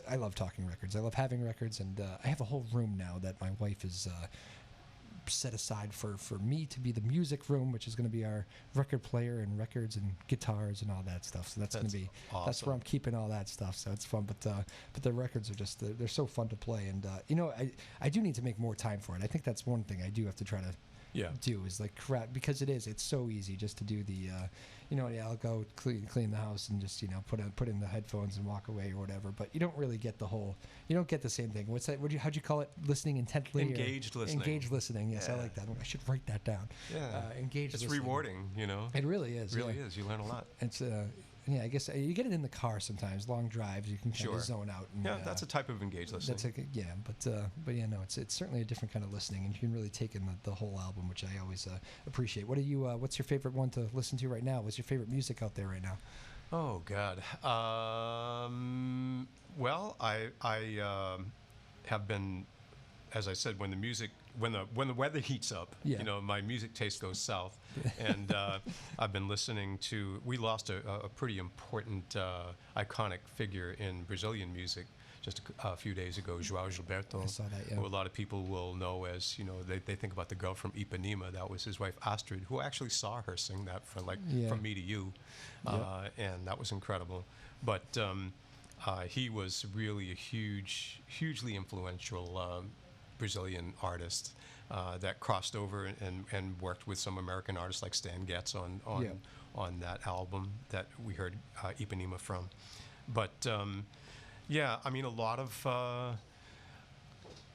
I love talking records. I love having records, and I have a whole room now that my wife is set aside for me to be the music room, which is going to be our record player and records and guitars and all that stuff. So that's going to be awesome. That's where I'm keeping all that stuff. So it's fun, but the records are just they're so fun to play, and I do need to make more time for it. I think that's one thing I do have to try to. do is like crap, because it's so easy just to do the I'll go clean the house and just put in the headphones and walk away or whatever, but you don't really get you don't get the same thing. What's that? How'd you call it? Listening intently? Engaged listening. Engaged listening. Yes, I like that. I should write that down. Yeah. Engaged it's listening. Rewarding, It really is. It really is. You learn a lot. It's I guess you get it in the car sometimes. Long drives, you can kind of zone out. And, that's a type of engaged listening. But it's certainly a different kind of listening, and you can really take in the whole album, which I always appreciate. What's your favorite one to listen to right now? What's your favorite music out there right now? Oh God. Well, I have been, as I said, when the weather heats up, my music taste goes south, and I've been listening to. We lost a pretty important, iconic figure in Brazilian music just a few days ago, João Gilberto. I saw that. Yeah. Who a lot of people will know as they think about the girl from Ipanema. That was his wife Astrid, who actually saw her sing that for From Me to You, and that was incredible. But he was really a hugely influential Brazilian artist that crossed over and worked with some American artists like Stan Getz on that album that we heard Ipanema from. But a lot of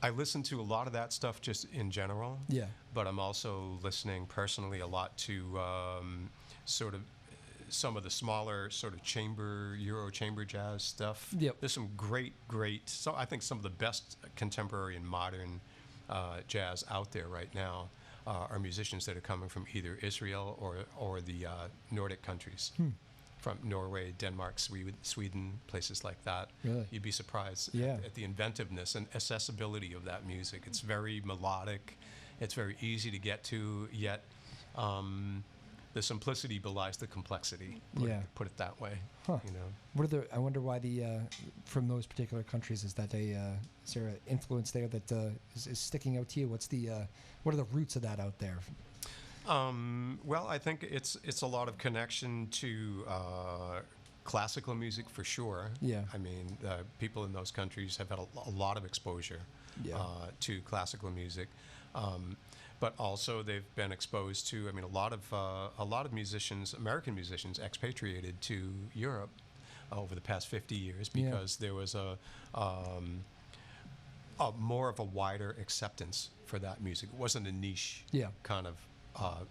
I listen to a lot of that stuff just in general. Yeah. But I'm also listening personally a lot to sort of some of the smaller sort of Euro chamber jazz stuff. Yep. There's some great, so I think some of the best contemporary and modern jazz out there right now are musicians that are coming from either Israel or the Nordic countries, from Norway, Denmark, Sweden, places like that. Really? You'd be surprised at the inventiveness and accessibility of that music. It's very melodic. It's very easy to get to, yet the simplicity belies the complexity. Put it that way. Huh. I wonder why from those particular countries is there an influence there that is sticking out to you? What are the roots of that out there? Well, I think it's a lot of connection to classical music for sure. Yeah. I mean, people in those countries have had a lot of exposure to classical music. But also they've been exposed to. A lot of musicians, American musicians, expatriated to Europe over the past 50 years because there was a more of a wider acceptance for that music. It wasn't a niche kind of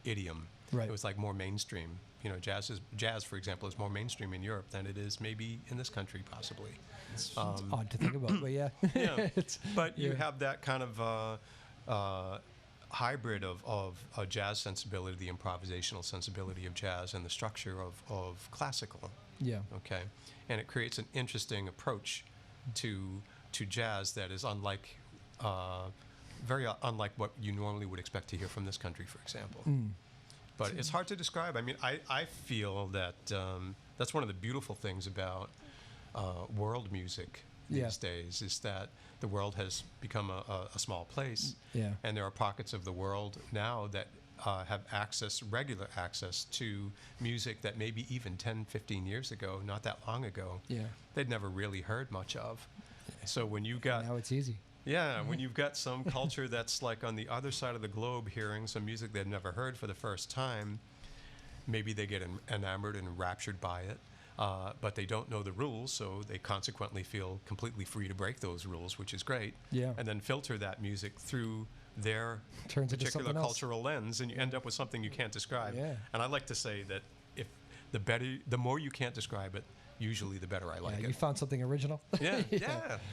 idiom. Right. It was like more mainstream. Jazz, for example, is more mainstream in Europe than it is maybe in this country, possibly. It's odd to think about, but yeah. But you have that kind of hybrid of a jazz sensibility, the improvisational sensibility of jazz, and the structure of classical. Yeah. Okay. And it creates an interesting approach to jazz that is very unlike what you normally would expect to hear from this country, for example. But it's hard to describe. I feel that that's one of the beautiful things about world music these days, is that the world has become a small place, and there are pockets of the world now that have regular access to music that maybe even 10, 15 years ago, not that long ago, they'd never really heard much of. So when you got... Now it's easy. Yeah, when you've got some culture that's like on the other side of the globe hearing some music they've never heard for the first time, maybe they get enamored and enraptured by it. But they don't know the rules, so they consequently feel completely free to break those rules, which is great. Yeah. And then filter that music through their particular cultural lens, and you end up with something you can't describe. Yeah. And I like to say that if the more you can't describe it, usually the better I like it. You found something original. Yeah.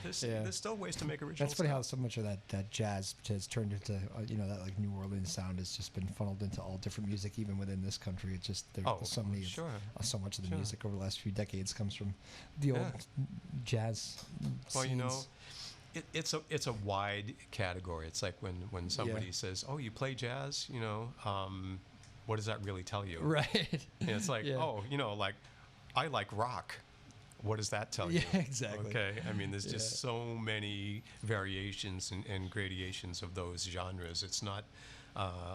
There's still ways to make original. That's funny how so much of that jazz has turned into that like New Orleans sound has just been funneled into all different music, even within this country. It's just there's so much of the music over the last few decades comes from the old jazz scenes. It's a wide category. It's like when somebody says, "Oh, you play jazz," what does that really tell you? Right. And it's like, like I like rock. What does that tell you? Yeah, exactly. Okay. There's just so many variations and gradations of those genres. It's not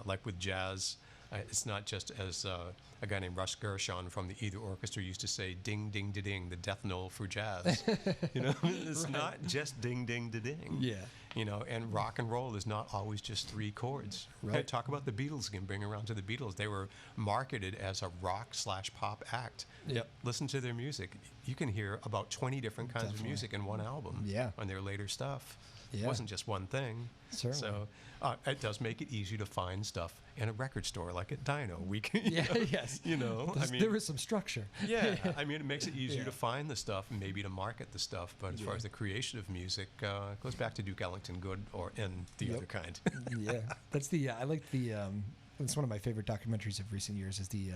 like with jazz. It's not just as a guy named Russ Gershon from the Either Orchestra used to say, "Ding, ding, da, ding," the death knell for jazz. It's not just ding, ding, da, ding. Yeah. And rock and roll is not always just 3 chords. Right. Hey, talk about the Beatles again. Bring around to the Beatles. They were marketed as a rock/pop act. Yep. Listen to their music. You can hear about 20 different kinds of music in one album. Yeah. On their later stuff. Yeah. It wasn't just one thing. Certainly. So it does make it easier to find stuff in a record store, like at Dino. We can, yes. There is some structure. Yeah, I mean, it makes it easier Yeah. to find the stuff and maybe to market the stuff. But as far as the creation of music, it goes back to Duke Ellington Good and the other kind. Yeah, that's I like the. It's one of my favorite documentaries of recent years. Is the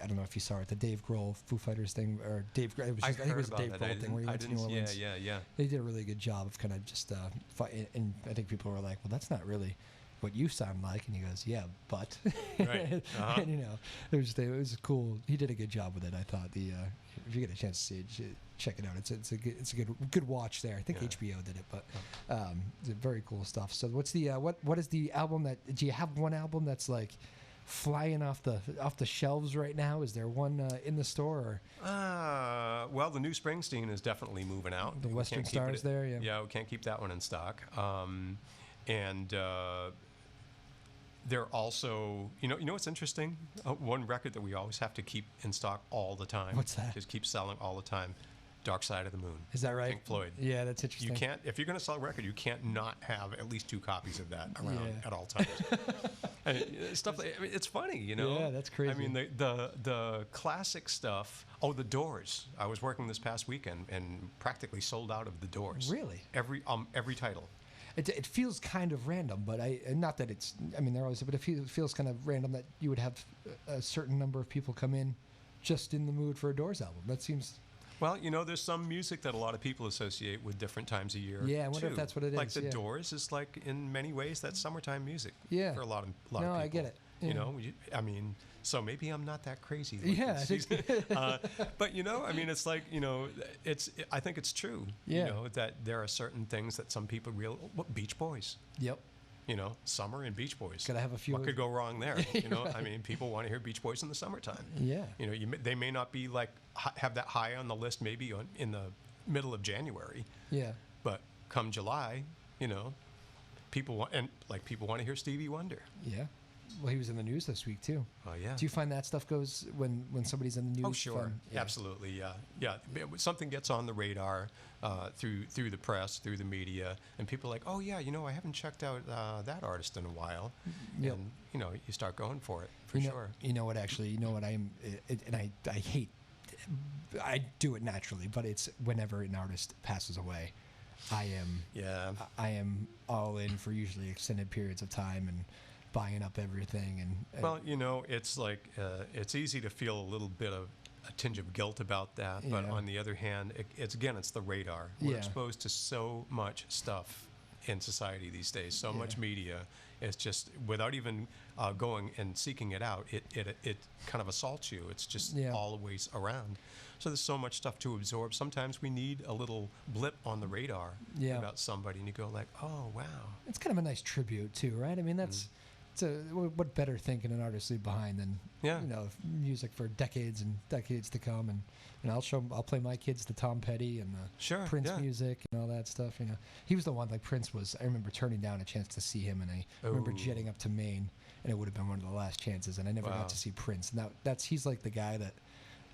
I don't know if you saw it, the Dave Grohl Foo Fighters thing, or Dave. I think it was a Dave Grohl thing where he went to New Orleans. Yeah. They did a really good job of kind of just, and I think people were like, well, that's not really what you sound like, and he goes, yeah, but, Right. Uh-huh. and it was cool. He did a good job with it. I thought if you get a chance to see it, you should check it out. It's a good watch there. I think HBO did it, but it's very cool stuff. So what's the what is the album that do you have one album that's like flying off the shelves right now? Is there one in the store? Or? Well, the new Springsteen is definitely moving out. The Western Stars there, yeah. Yeah, we can't keep that one in stock. And they're also, what's interesting? One record that we always have to keep in stock all the time. What's that? Just keep selling all the time. Dark Side of the Moon. Is that right? Pink Floyd. Yeah, that's interesting. You can't, if you're going to sell a record, you can't not have at least 2 copies of that around at all times. Stuff like, it's funny, Yeah, that's crazy. I mean, the classic stuff. Oh, the Doors. I was working this past weekend and practically sold out of the Doors. Really? Every title. It feels kind of random, but not that it's. I mean, they're always, but it feels kind of random that you would have a certain number of people come in just in the mood for a Doors album. That seems. Well, there's some music that a lot of people associate with different times of year. Yeah, I wonder if that's what it is. Like the Doors is like, in many ways, that's summertime music. Yeah. For a lot of people. No, I get it. Yeah. I mean, so maybe I'm not that crazy. Yeah. But I mean, it's like, I think it's true. Yeah. That there are certain things that some people Beach Boys. Yep. Summer and Beach Boys. Gotta have a few. What could go wrong there? I mean, people want to hear Beach Boys in the summertime. Yeah. They may not be like have that high on the list maybe in the middle of January. Yeah. But come July, people want to hear Stevie Wonder. Yeah. Well, he was in the news this week too. Oh yeah. Do you find that stuff goes when somebody's in the news? Oh sure, absolutely, yeah. Something gets on the radar through the press, through the media, and people are like, oh yeah, I haven't checked out that artist in a while. Yep. And you start going for it for sure. You know what? Actually, and I hate. I do it naturally, but it's whenever an artist passes away, I am all in for usually extended periods of time and buying up everything. And well, it's like it's easy to feel a little bit of a tinge of guilt about that, but on the other hand, it's the radar. We're exposed to so much stuff in society these days, so much media. It's just without even going and seeking it out, it kind of assaults you. It's just always around. So there's so much stuff to absorb. Sometimes we need a little blip on the radar about somebody, and you go like, oh wow. It's kind of a nice tribute too, right? I mean, that's. What better thing can an artist leave behind than music for decades and decades to come, and I'll play my kids the Tom Petty and the Prince music and all that stuff. He was the one, like Prince was. I remember turning down a chance to see him, and I remember jetting up to Maine, and it would have been one of the last chances, and I never got to see Prince. And he's like the guy that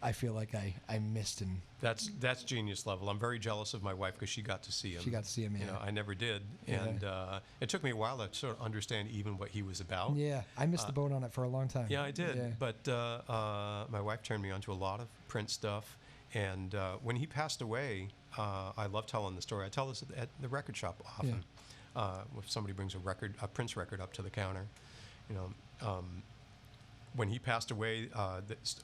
I feel like I missed. And that's genius level. I'm very jealous of my wife because she got to see him. She got to see him, yeah. I never did, and it took me a while to sort of understand even what he was about. Yeah, I missed the boat on it for a long time. Yeah, I did. Yeah. But my wife turned me on to a lot of Prince stuff, and when he passed away, I love telling the story. I tell this at the record shop often. If somebody brings a Prince record up to the counter, when he passed away,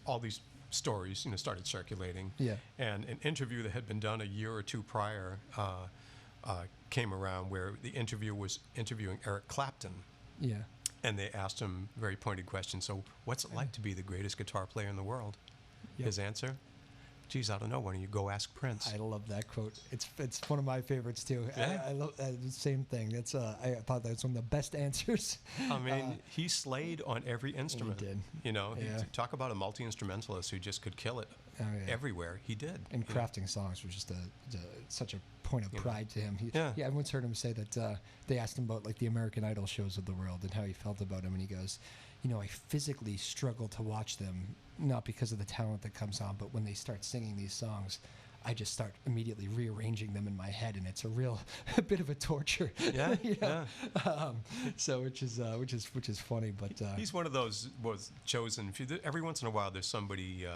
all these stories started circulating, and an interview that had been done a year or two prior came around where the interviewer was interviewing Eric Clapton, and they asked him a very pointed question. So what's it like to be the greatest guitar player in the world? His answer, geez, I don't know. Why don't you go ask Prince? I love that quote. It's one of my favorites too. Yeah. I love the same thing. That's I thought that was one of the best answers. I mean, he slayed on every instrument. He did. You know, Yeah. talk about a multi-instrumentalist who just could kill it everywhere. He did. And crafting songs was just such a point of pride to him. I once heard him say that they asked him about like the American Idol shows of the world and how he felt about them, and he goes, you know, I physically struggle to watch them, not because of the talent that comes on, but when they start singing these songs, I just start immediately rearranging them in my head, and it's a bit of a torture. Yeah, you know? So which is funny, but he's one of those was chosen. Every once in a while, there's somebody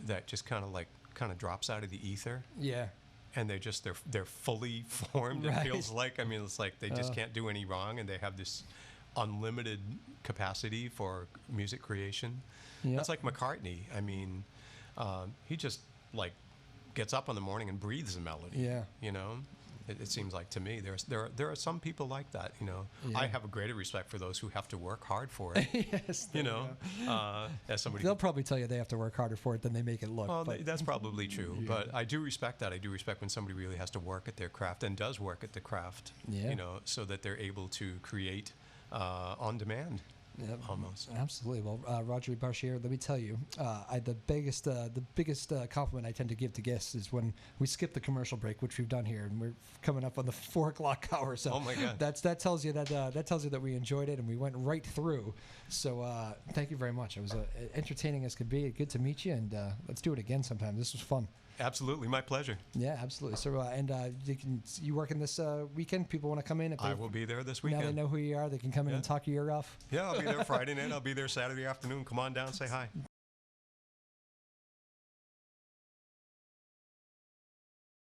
that just kind of drops out of the ether. Yeah. And they're fully formed. Right. It feels like, I mean, it's like they just can't do any wrong, and they have this unlimited capacity for music creation. Yep. That's like McCartney. I mean, he just like gets up in the morning and breathes a melody. Yeah. You know, it seems like to me there are some people like that. You know, Yeah. I have a greater respect for those who have to work hard for it. Yes. You know, as somebody. They'll probably tell you they have to work harder for it than they make it look. Well, but that's probably true, Yeah. but I do respect that. I do respect when somebody really has to work at their craft and does work at the craft. Yeah. You know, so that they're able to create on demand. Yep, almost. Absolutely. Well, Roger Ebacher, let me tell you, the biggest compliment I tend to give to guests is when we skip the commercial break, which we've done here, and we're coming up on the 4 o'clock hour. So oh my God, that tells you that we enjoyed it and we went right through. So thank you very much. It was entertaining as could be. Good to meet you, and let's do it again sometime. This was fun. absolutely, my pleasure. Yeah, absolutely. So you working this weekend? People want to come in? If I will be there this weekend. Now they know who you are. They can come in and talk your ear off. Yeah, I'll be there Friday night. I'll be there Saturday afternoon. Come on down, say hi.